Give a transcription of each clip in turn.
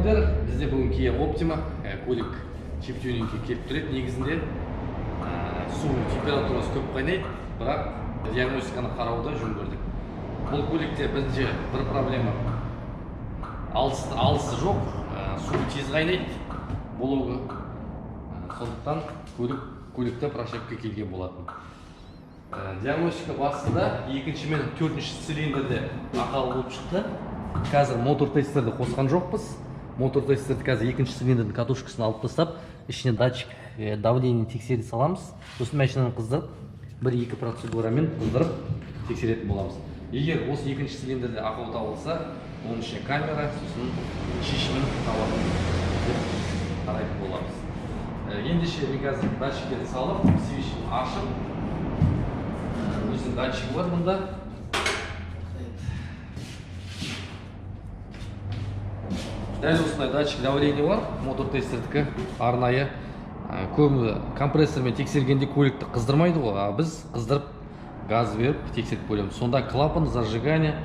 автомобильдер бізде бүгін Kia Optima көлік чип тюнингке келіп тұрады. Негізінде су температурасы көп қайнайды, бірақ диагностиканы қарауда жөн көрдік. Бұл көлікте бірінші бір проблема, алысы жоқ, су тез қайнайды, блогы. Сондықтан көлікте прошивка келген болатын. Диагностика басында екінші мен төртінші цилиндрде ақау болып шықты. Қазір мотор тестерді қосқан жоқпыз. Мотор тестерді қазір екінші цилиндрдің катушкасын алып тастап, ішіне датчик давление тексере саламыз. Сосын машинаны қыздырып, 1-2 процедурамен қыздырып тексеретін боламыз. Егер осы екінші цилиндрде ақау табылса, оның ішіне камера, сосын шешімін табатын деп қарайтын боламыз. Ендеше мен қазір датчиктерді салып, свечін ашып, өзінің датчигі бар мұнда. Дәл осындай датчик давление бар, мотор тестердікі арнайы. Көбі компрессормен тексергенде көлікті қыздырмайды ғой, біз қыздырып газ беріп тексеріп көреміз. Сонда клапан, зажигание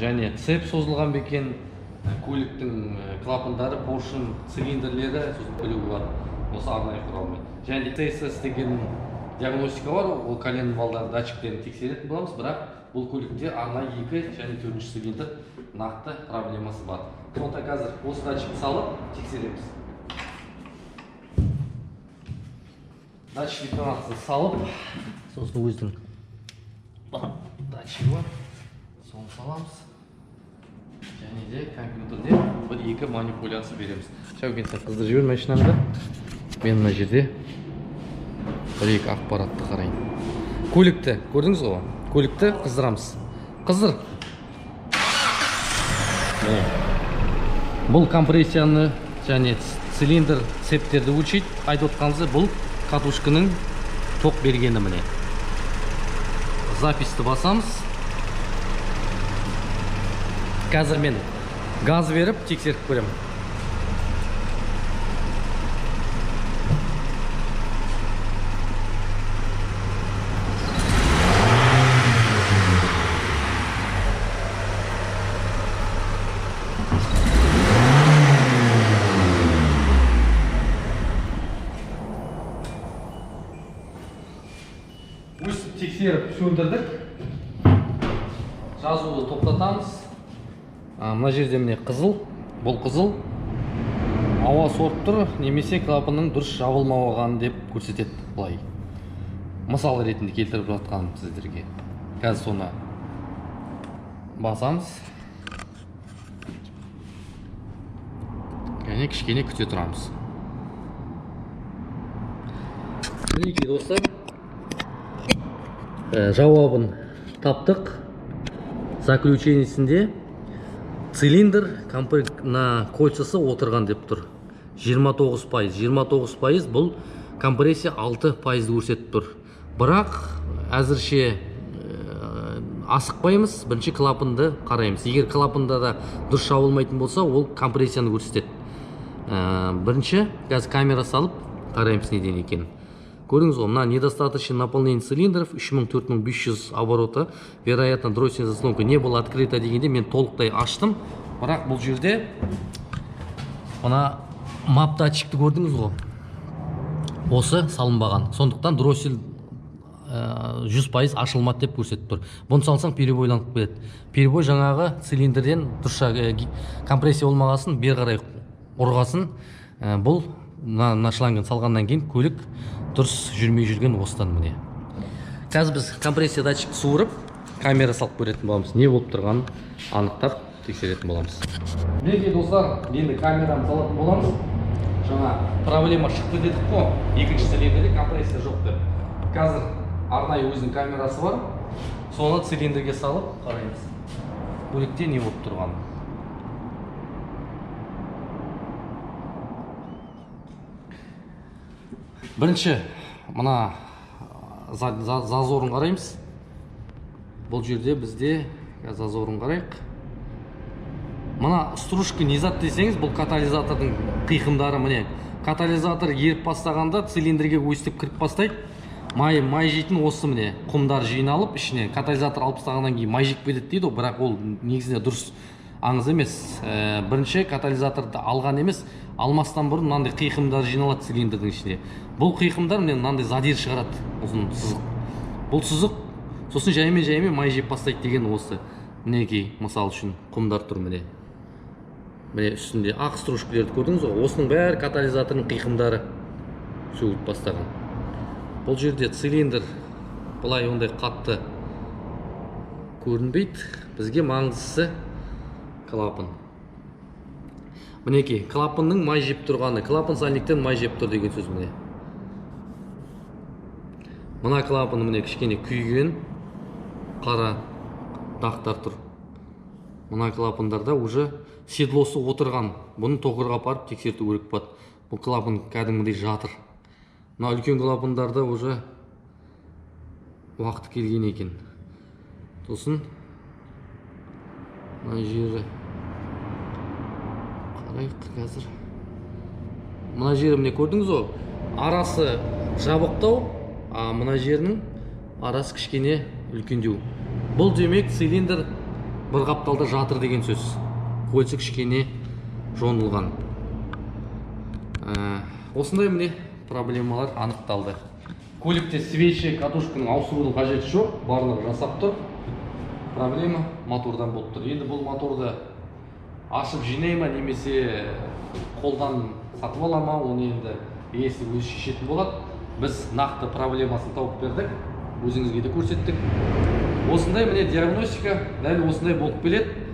және цеп созылған бекен, көліктің клапандары, поршын, цилиндрлері сосын бөлігі бар осы арнайы құралмен. Және TSS деген диагностика бар, ол коленный балдардың датчиктерін тексеретін боламыз, бірақ бұл көлікте арнайы 2 және 4-ші цилиндр нақты проблемасы бар. Сонда қазір осы датчикті салып тексереміз. Датчик детонаторын салып, сосын өзінің датчигі бар, соны саламыз. Және де компьютерде 1-2 манипуляция береміз. Шәукен, сен қыздырып жібер машинамды. Мен мына жерде 1-2 ақпаратты қарайын. Көлікті көрдіңіз ғой? Көлікті қыздырамыз. Қыздыр. Бұл компрессияны және цилиндр цептерді өлшейді. Айтып отқанымызда бұл катушканың ток бергені міне. Записті басамыз. Қазір мен газ беріп тексеріп көремін. Тексеріп сөндірдік. Жазуды тоқтатамыз. Мына жерде міне қызыл, бұл қызыл. Ауа сорып тұр, немесе клапанның дұрыс жабылмаған деп көрсетеді бұлай. Мысал ретінде келтіріп жатқаным сіздерге. Қазір соны басамыз. Және кішкене күте тұрамыз. Мінекей достар, жауабын таптық. Заключениесінде цилиндр на кольцасы отырған деп тұр. 29%. 29% бұл компрессия 6% көрсетіп тұр. Бірақ әзірше асықпаймыз, бірінші клапанды қараймыз. Егер клапанда да дұрыс жабылмайтын болса, ол компрессияны көрсетеді. Бірінші қазір камера салып қараймыз неден екен. Көрдіңіз ғой, мына недостаточно наполнение цилиндров, 3000-4500 оборота, вероятно, дроссельная заслонка не была открыта дегенде мен толықтай аштым. Бірақ бұл жерде мына мап датчикті көрдіңіз ғой, осы салынбаған. Сондықтан дроссель 100% ашылмады деп көрсетіп тұр. Бұны салсаң перебойланып кетеді. Перебой жаңағы цилиндрден дұрыс компрессия болмағасын, бер қарай ұрғасын. Бұл мына шлангын салғаннан кейін көлік дұрыс жүрмей жүрген осыдан міне. Қазір біз компрессия датчикті суырып, камера салып көретін боламыз. Не болып тұрғанын анықтап тексеретін боламыз. Мінекей достар, енді камераны салатын боламыз. Жаңа проблема шықты дедік қой, екінші цилиндрде компрессия жоқ деп. Қазір арнайы өзінің камерасы бар. Соны цилиндрге салып қараймыз. Көлікте не болып тұрғанын. Бірінші, мына зазорын қараймыз. Бұл жерде бізде зазорын қарайық. Мына стружка не зат десеңіз, бұл катализатордың қиқымдары міне. Катализатор еріп бастағанда цилиндрге өстіп кіріп бастайды. Май жейтін осы міне. Құмдар жиналып, ішіне катализатор алып тастағаннан кейін май жеп кетеді дейді, бірақ ол негізінде дұрыс аңыз емес. Бірінші катализаторды алған емес, алмастан бұрын мынандай қиқымдар жиналады цилиндрдің ішіне. Бұл қиқымдар мынандай задир шығарады, ұзын сызық. Бұл сызық сосын жаймен май жеп бастайды деген осы. Мінекей, мысал үшін құмдар тұр міне. Міне үстінде ақ стружкілерді көрдіңіз ғой? Осының бәрі катализатордың қиқымдары сөгіліп бастаған. Бұл жерде цилиндр былай ондай қатты көрінбейді. Бізге маңыздысы клапан. Мінекей, клапанның май жеп тұрғаны, клапан сальниктен май жеп тұр деген сөз міне. Мына клапаны міне кішкене күйген қара дақтар тұр. Мына клапандарда уже седлосы отырған. Бұны тоқырға апарып тексерту керек болады. Бұл клапан кәдімгідей жатыр. Мына үлкен клапандарда уже уақыты келген екен. Сосын мына жері қарайық қазір. Мына жері міне көрдіңіз ғой? Арасы жабықтау, мына жерінің арасы кішкене үлкендеу. Бұл демек цилиндр бір қапталда жатыр деген сөз. Кольца кішкене жонылған. Осындай міне проблемалар анықталды. Көлікте свечи катушканың ауыстырудың қажеті жоқ, барлығы жасап тұр. Проблема мотордан болып тұр. Енді бұл моторды ашып жинай ма, немесе қолдан сатып ала ма, оны енді иесі өзі шешетін болады. Біз нақты проблемасын тауып бердік, өзіңізге де көрсеттік. Осындай міне диагностика дәл осындай болып келеді.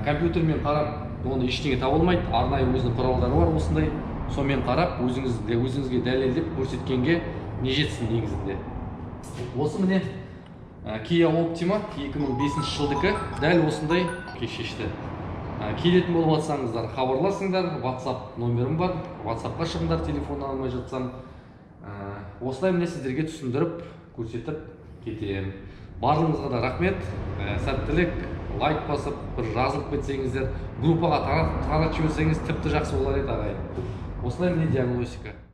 Компьютермен қарап, оны ештеңе таба алмайды. Арнайы өзінің құралдары бар осындай. Сонымен қарап, өзіңізге дәлелдеп көрсеткенге не жетсін негізінде. Осы міне Kia Optima 2005 жылдікі дәл осындай шешті. Келетін болып жатсаңыздар, хабарласыңдар, WhatsApp номерім бар. WhatsAppқа шығыңдар, телефон алмай жатсам. Осылай міне сіздерге түсіндіріп, көрсетіп кетемін. Барлығыңызға да рахмет, сәттілік, лайк басып, бір жазылып кетсеңіздер, группаға таратып жіберсеңіз тіпті жақсы болар еді ағайын. Осылай міне диагностика.